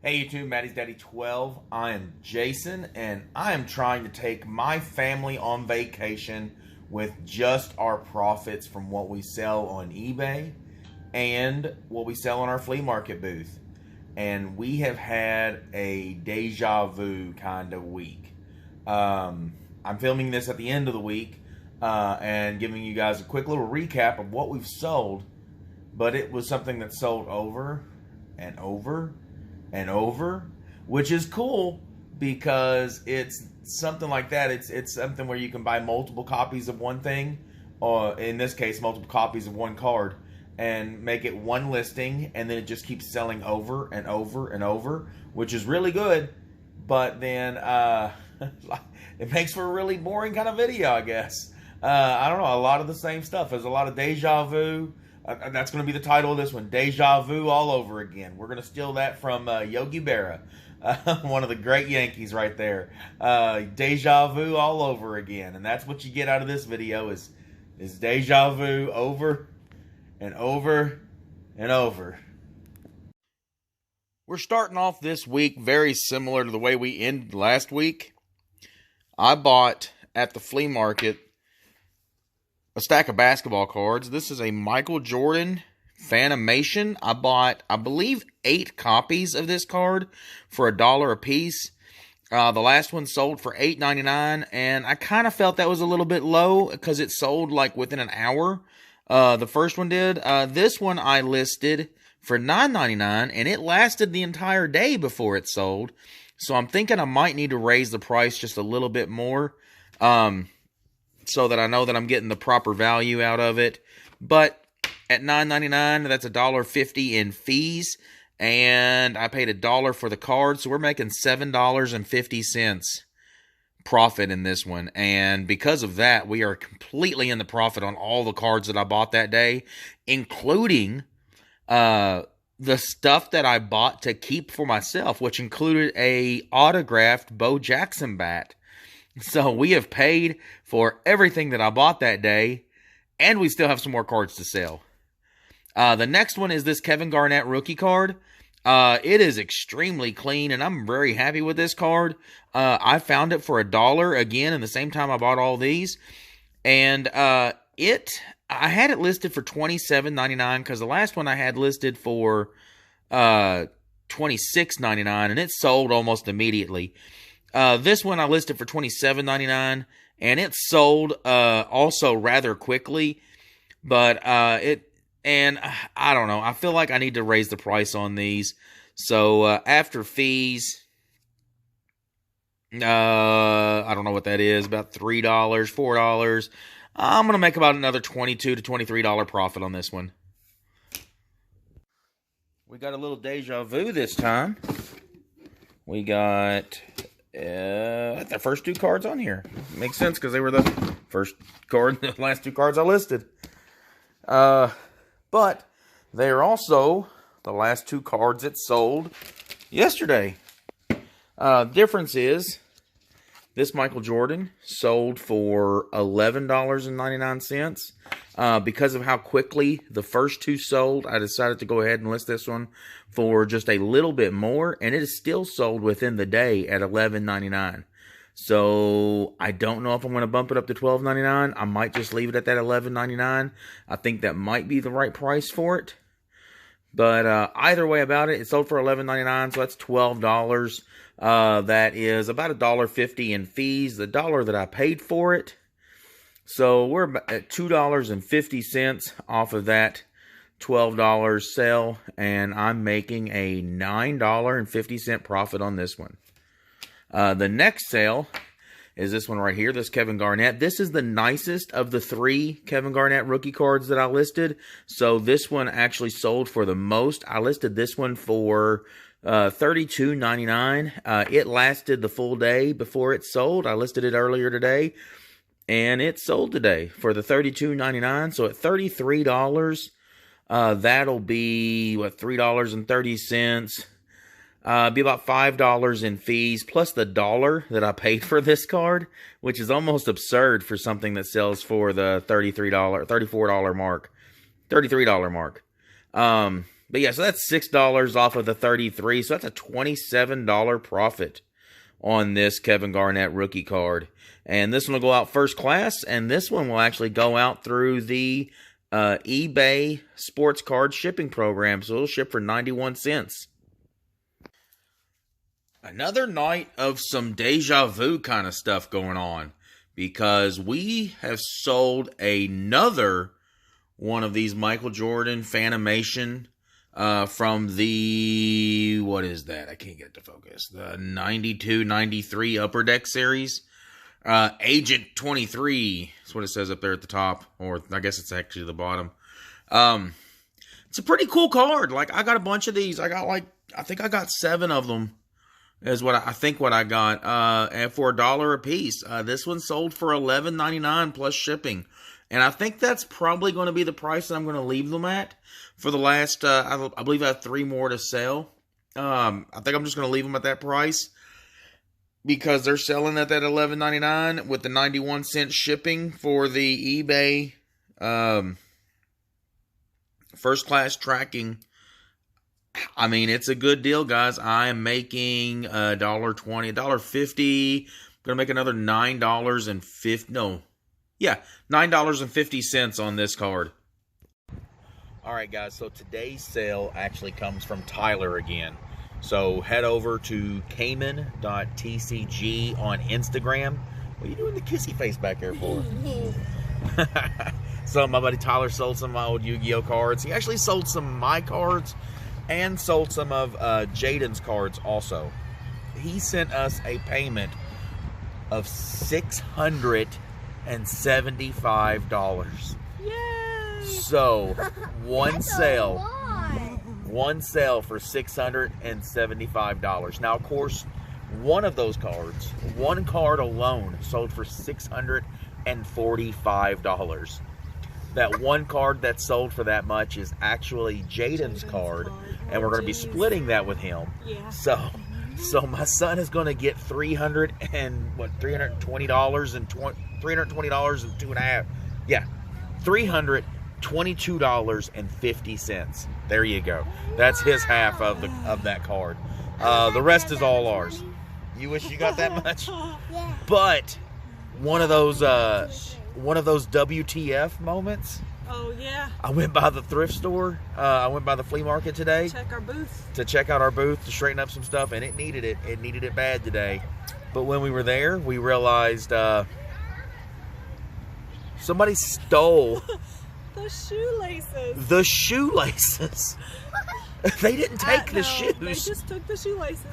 Hey YouTube, Maddie's Daddy 12. I am Jason, and I am trying to take my family on vacation with just our profits from what we sell on eBay and what we sell on our flea market booth. And we have had a deja vu kind of week. I'm filming this at the end of the week and giving you guys a quick little recap of what we've sold, but it was something that sold over and over and over, which is cool because it's something like that. It's something where you can buy multiple copies of one thing, or in this case, multiple copies of one card, and make it one listing, and then it just keeps selling over and over and over, which is really good. But then it makes for a really boring kind of video, I guess. I don't know, a lot of the same stuff. There's a lot of deja vu. That's going to be the title of this one, Deja Vu all over again. We're going to steal that from Yogi Berra, one of the great Yankees right there. Deja Vu all over again. And that's what you get out of this video is Deja Vu over and over and over. We're starting off this week very similar to the way we ended last week. I bought at the flea market a stack of basketball cards. This is a Michael Jordan Fanimation. I bought, I believe, 8 copies of this card for $1 a piece. The last one sold for $8.99, and I kind of felt that was a little bit low because it sold like within an hour. The first one did. This one I listed for $9.99, and it lasted the entire day before it sold. So I'm thinking I might need to raise the price just a little bit more. So that I know that I'm getting the proper value out of it. But at $9.99, that's $1.50 in fees, and I paid $1 for the card, so we're making $7.50 profit in this one. And because of that, we are completely in the profit on all the cards that I bought that day, including the stuff that I bought to keep for myself, which included a autographed Bo Jackson bat. So we have paid for everything that I bought that day, and we still have some more cards to sell. The next one is this Kevin Garnett rookie card. It is extremely clean, and I'm very happy with this card. I found it for $1 again in the same time I bought all these. And I had it listed for $27.99 because the last one I had listed for $26.99, and it sold almost immediately. This one I listed for $27.99, and it sold also rather quickly. But I don't know. I feel like I need to raise the price on these. So after fees, I don't know what that is, about $3, $4. I'm going to make about another $22 to $23 profit on this one. We got a little deja vu this time. We got the first 2 cards on here. Makes sense because they were the first card, the last 2 cards I listed. But they are also the last 2 cards that sold yesterday. Difference is this Michael Jordan sold for $11.99. Because of how quickly the first 2 sold, I decided to go ahead and list this one for just a little bit more, and it is still sold within the day at $11.99. So I don't know if I'm going to bump it up to $12.99. I might just leave it at that $11.99. I think that might be the right price for it. But either way about it, it sold for $11.99, so that's $12. That is about $1.50 in fees, the $1 that I paid for it. So we're at $2.50 off of that $12 sale, and I'm making a $9.50 profit on this one. The next sale is this one right here, this Kevin Garnett. This is the nicest of the 3 Kevin Garnett rookie cards that I listed. So this one actually sold for the most. I listed this one for $32.99. It lasted the full day before it sold. I listed it earlier today, and it sold today for the $32.99. So at $33, that'll be, what, $3.30. Be about $5 in fees, plus the $1 that I paid for this card, which is almost absurd for something that sells for the $34 mark. But yeah, so that's $6 off of the 33. So that's a $27 profit on this Kevin Garnett rookie card. And this one will go out first class, and this one will actually go out through the eBay sports card shipping program. So it'll ship for 91 cents. Another night of some deja vu kind of stuff going on, because we have sold another one of these Michael Jordan Fanimation from the, what is that? I can't get it to focus. The 92-93 Upper Deck series. Agent 23 is what it says up there at the top, or I guess it's actually the bottom. It's a pretty cool card. Like, I got a bunch of these. I think I got 7 of them. Is what I think what I got, and for $1 a piece. This one sold for $11.99 plus shipping, and I think that's probably going to be the price that I'm going to leave them at for the last. I believe I have 3 more to sell. I think I'm just going to leave them at that price because they're selling at that $11.99 with the 91 cent shipping for the eBay first class tracking. I mean, it's a good deal, guys. I am making $1.20, $1.50. I'm going to make another $9.50 on this card. All right, guys, so today's sale actually comes from Tyler again. So head over to Cayman.tcg on Instagram. What are you doing the kissy face back there for? So my buddy Tyler sold some of my old Yu-Gi-Oh cards. He actually sold some of my cards and sold some of Jaden's cards also. He sent us a payment of $675. Yay! So, one sale for $675. Now, of course, one of those cards, one card alone, sold for $645. That one card that sold for that much is actually Jaden's card, and we're going to be splitting that with him. Yeah. So my son is going to get $320 and $320.50. Yeah, $322.50. There you go. That's his half of that card. The rest is all ours. You wish you got that much? Yeah. But one of those WTF moments. Oh, yeah. I went by the thrift store. I went by the flea market today. Check our booth. To check out our booth, to straighten up some stuff, and it needed it. It needed it bad today. But when we were there, we realized somebody stole The shoelaces. the shoelaces. They didn't take the shoes. They just took the shoelaces.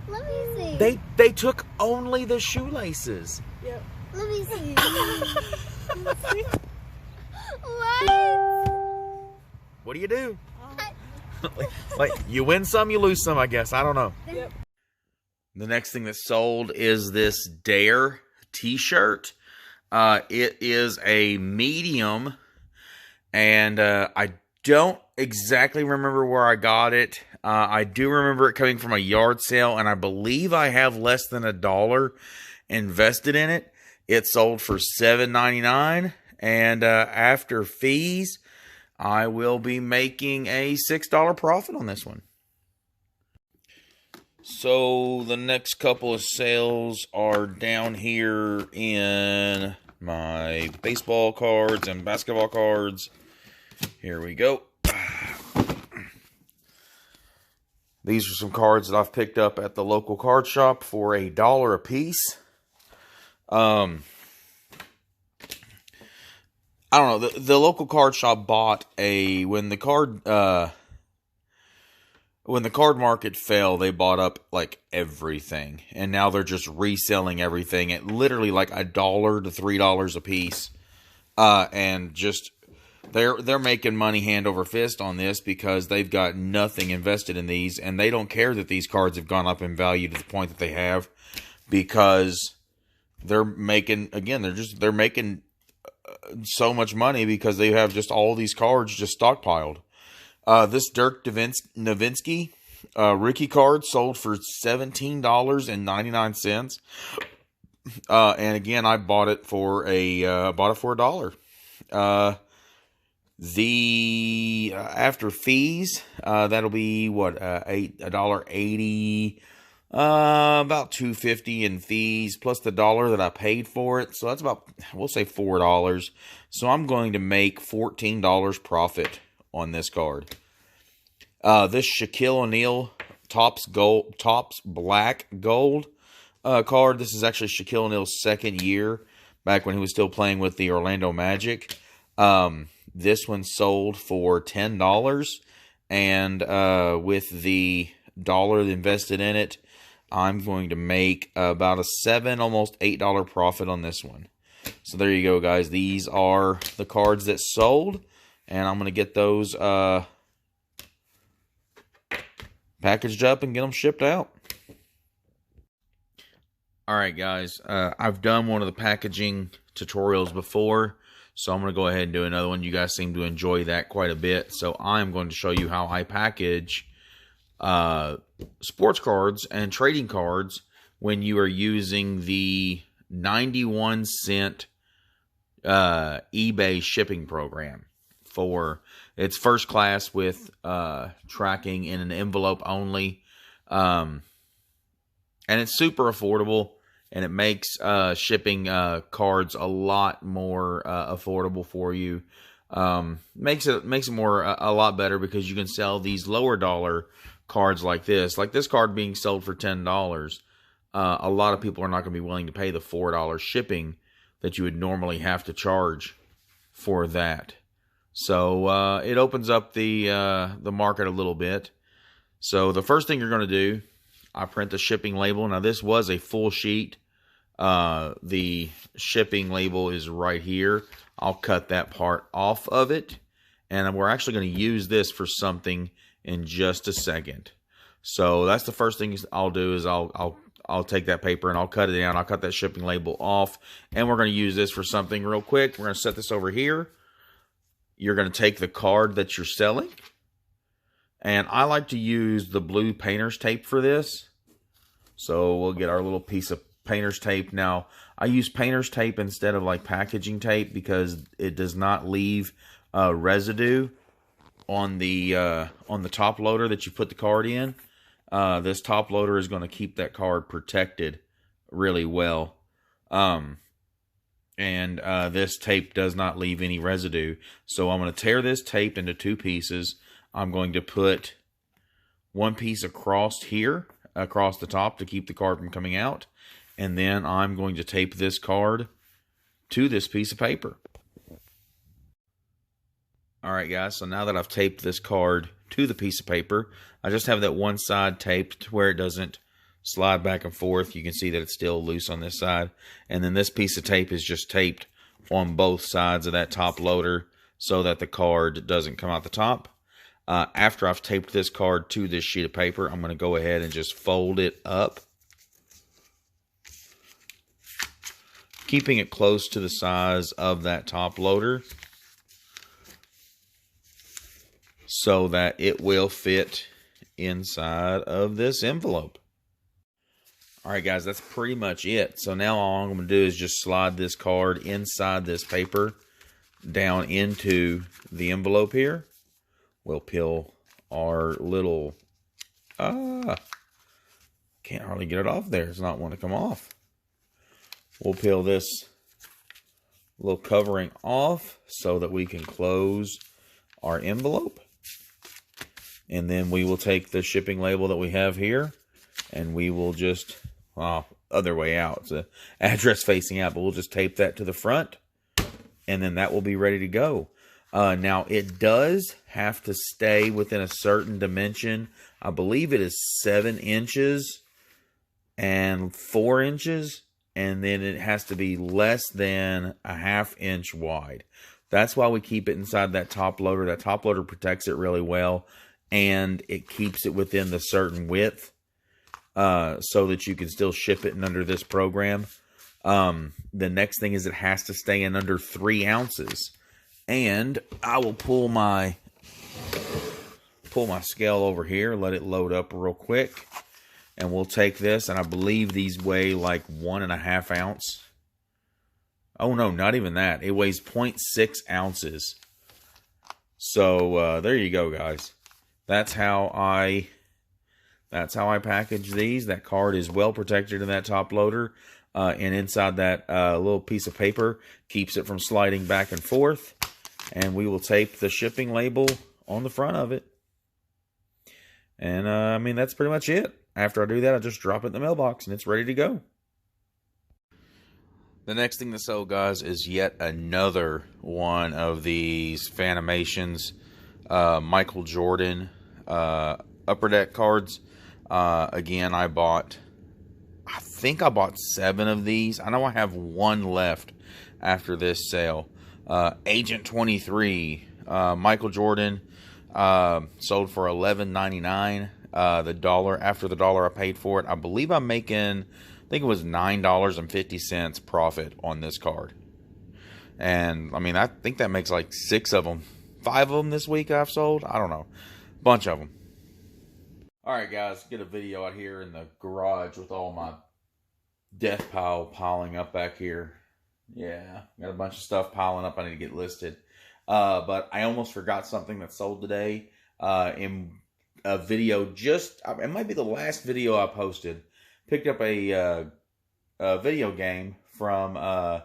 Let me see. They took only the shoelaces. Yep. Let me see. See? What? What do you do? Oh, Like, you win some, you lose some, I guess. I don't know. yep. The next thing that sold is this Dare t-shirt. It is a medium, and I don't exactly remember where I got it. I do remember it coming from a yard sale, and I believe I have less than $1 invested in it. It sold for $7.99, and after fees, I will be making a $6 profit on this one. So the next couple of sales are down here in my baseball cards and basketball cards. Here we go. These are some cards that I've picked up at the local card shop for $1 a piece. I don't know. The local card shop bought when the card market fell, they bought up like everything, and now they're just reselling everything at literally like $1 to $3 a piece. And just they're making money hand over fist on this because they've got nothing invested in these, and they don't care that these cards have gone up in value to the point that they have, because they're making so much money because they have just all these cards just stockpiled. This Dirk Nowitzki rookie card sold for $17.99. And again, I bought it for $1. The after fees, that'll be what, $1.80, about $2.50 in fees plus the $1 that I paid for it. So that's about, we'll say $4. So I'm going to make $14 profit on this card. This Shaquille O'Neal Topps Black Gold card. This is actually Shaquille O'Neal's second year, back when he was still playing with the Orlando Magic. This one sold for $10, and with the $1 invested in it, I'm going to make about a $7, almost $8 profit on this one. So there you go, guys. These are the cards that sold, and I'm going to get those packaged up and get them shipped out. Alright, guys. I've done one of the packaging tutorials before, so I'm going to go ahead and do another one. You guys seem to enjoy that quite a bit, so I'm going to show you how I package sports cards and trading cards when you are using the 91-cent eBay shipping program. It's first class with tracking in an envelope only, and it's super affordable, and it makes shipping cards a lot more affordable for you. Makes it more a lot better, because you can sell these lower dollar cards like this card being sold for $10. A lot of people are not going to be willing to pay the $4 shipping that you would normally have to charge for that. So it opens up the market a little bit. So the first thing you're going to do, I print the shipping label. Now this was a full sheet. The shipping label is right here. I'll cut that part off of it, and we're actually going to use this for something in just a second. So that's the first thing I'll do, is I'll take that paper and I'll cut it down. I'll cut that shipping label off, and we're going to use this for something real quick. We're going to set this over here. You're going to take the card that you're selling, and I like to use the blue painter's tape for this. So we'll get our little piece of painter's tape. Now, I use painter's tape instead of like packaging tape, because it does not leave residue on the top loader that you put the card in. This top loader is going to keep that card protected really well. And this tape does not leave any residue. So I'm going to tear this tape into two pieces. I'm going to put one piece across here, across the top, to keep the card from coming out. And then I'm going to tape this card to this piece of paper. Alright guys, so now that I've taped this card to the piece of paper, I just have that one side taped to where it doesn't slide back and forth. You can see that it's still loose on this side. And then this piece of tape is just taped on both sides of that top loader so that the card doesn't come out the top. After I've taped this card to this sheet of paper, I'm going to go ahead and just fold it up, keeping it close to the size of that top loader so that it will fit inside of this envelope. Alright guys, that's pretty much it. So now all I'm going to do is just slide this card inside this paper down into the envelope here. We'll peel our little, can't hardly get it off there. It's not wanting to come off. We'll peel this little covering off so that we can close our envelope. And then we will take the shipping label that we have here, and we will just, other way out. It's an address facing out, but we'll just tape that to the front, and then that will be ready to go. Now, it does have to stay within a certain dimension. I believe it is 7 inches and 4 inches, and then it has to be less than a ½ inch wide. That's why we keep it inside that top loader. That top loader protects it really well, and it keeps it within the certain width so that you can still ship it in under this program. The next thing is it has to stay in under 3 ounces. And I will pull my scale over here, let it load up real quick, and we'll take this, and I believe these weigh like 1½ ounce. Oh no, not even that. It weighs 0.6 ounces. So there you go, guys. That's how I package these. That card is well protected in that top loader, and inside that little piece of paper keeps it from sliding back and forth. And we will tape the shipping label on the front of it. And I mean, that's pretty much it. After I do that, I just drop it in the mailbox and it's ready to go. The next thing to sell, guys, is yet another one of these Fanimations Michael Jordan Upper Deck cards. Again, I think I bought 7 of these. I know I have 1 left after this sale. Agent 23, Michael Jordan, sold for $11.99. The dollar, after the dollar I paid for it, I believe I'm making, I think it was $9.50 profit on this card. And I mean, I think that makes like 6 of them. 5 of them this week I've sold. I don't know. Bunch of them. Alright, guys, get a video out here in the garage with all my death pile piling up back here. Yeah, got a bunch of stuff piling up I need to get listed. But I almost forgot something that sold today in a video. It might be the last video I posted. Picked up a video game from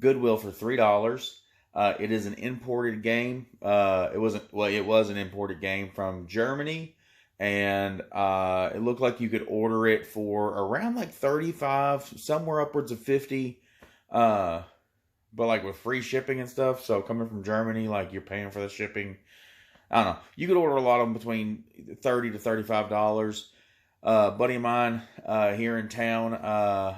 Goodwill for $3. It is an imported game. It was an imported game from Germany. And it looked like you could order it for around like 35, somewhere upwards of 50. But like with free shipping and stuff. So coming from Germany, like you're paying for the shipping. I don't know. You could order a lot of them between $30 to $35. A buddy of mine here in town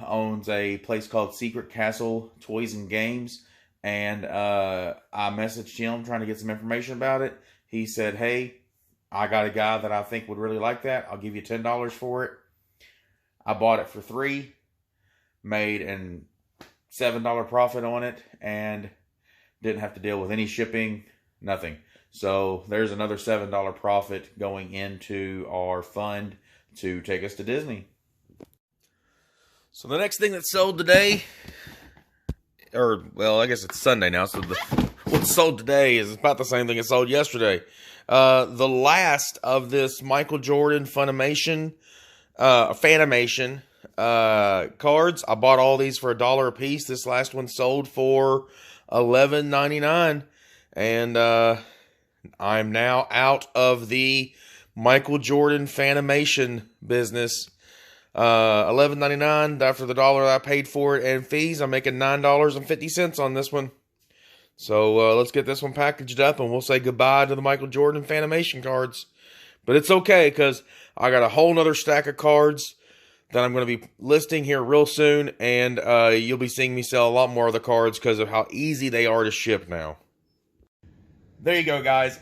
owns a place called Secret Castle Toys and Games. And I messaged him trying to get some information about it. He said, hey, I got a guy that I think would really like that. I'll give you $10 for it. I bought it for $3. Made an $7 profit on it. And didn't have to deal with any shipping. Nothing. So there's another $7 profit going into our fund to take us to Disney. So the next thing that sold today, or well, I guess it's Sunday now, so what's sold today is about the same thing it sold yesterday. The last of this Michael Jordan Funimation, Fanimation cards. I bought all these for $1 a piece. This last one sold for $11.99, and I'm now out of the Michael Jordan Fanimation business. $11.99 after the $1 I paid for it and fees. I'm making $9.50 on this one. So let's get this one packaged up and we'll say goodbye to the Michael Jordan Fanimation cards. But it's okay because I got a whole nother stack of cards that I'm going to be listing here real soon. And you'll be seeing me sell a lot more of the cards because of how easy they are to ship now. There you go, guys.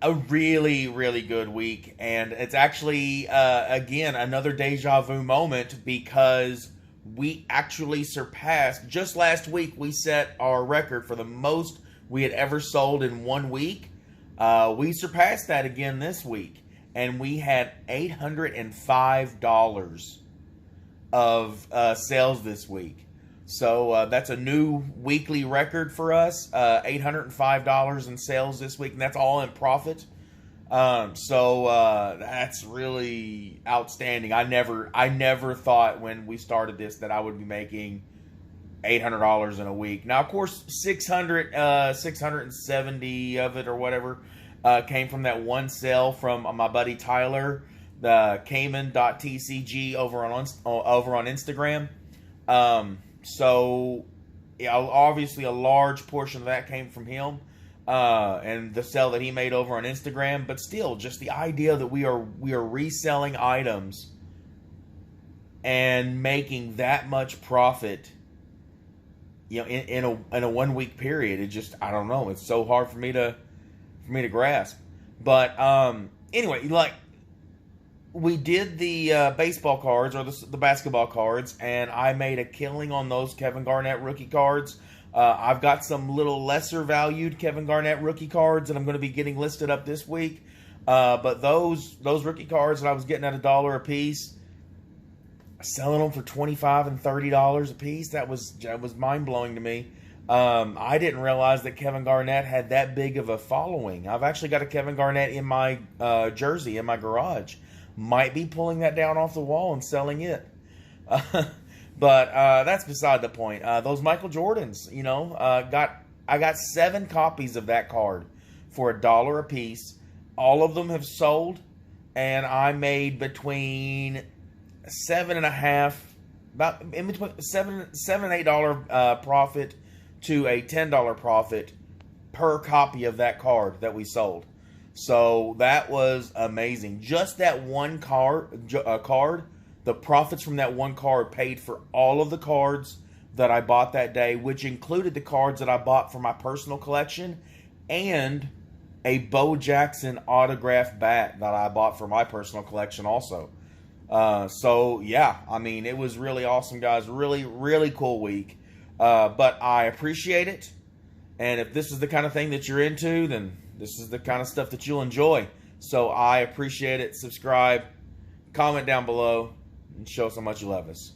A really, really good week. And it's actually, again, another deja vu moment because we actually surpassed, just last week, we set our record for the most we had ever sold in 1 week. We surpassed that again this week. And we had $805 of sales this week. So that's a new weekly record for us. $805 in sales this week. And that's all in profit. So that's really outstanding. I never thought when we started this that I would be making $800 in a week. Now, of course, 670 of it or whatever came from that one sale from my buddy Tyler, the Cayman.tcg over on Instagram. So yeah, obviously a large portion of that came from him. And the sale that he made over on Instagram, but still, just the idea that we are reselling items and making that much profit, you know, in a 1 week period, it just, I don't know, it's so hard for me to grasp. But anyway, like we did the baseball cards or the basketball cards, and I made a killing on those Kevin Garnett rookie cards. I've got some little lesser valued Kevin Garnett rookie cards that I'm going to be getting listed up this week. But those rookie cards that I was getting at $1 a piece, selling them for $25 and $30 a piece, that was mind blowing to me. I didn't realize that Kevin Garnett had that big of a following. I've actually got a Kevin Garnett in my jersey in my garage. Might be pulling that down off the wall and selling it. But that's beside the point. Those Michael Jordans, I got 7 copies of that card for $1 a piece. All of them have sold, and I made between $7.50, about in between $7 and $8 profit to a $10 profit per copy of that card that we sold. So that was amazing. Just that one card, the profits from that one card paid for all of the cards that I bought that day, which included the cards that I bought for my personal collection and a Bo Jackson autographed bat that I bought for my personal collection also. So, yeah, I mean, it was really awesome, guys. Really, really cool week. But I appreciate it. And if this is the kind of thing that you're into, then this is the kind of stuff that you'll enjoy. So I appreciate it. Subscribe, comment down below, and show us how much you love us.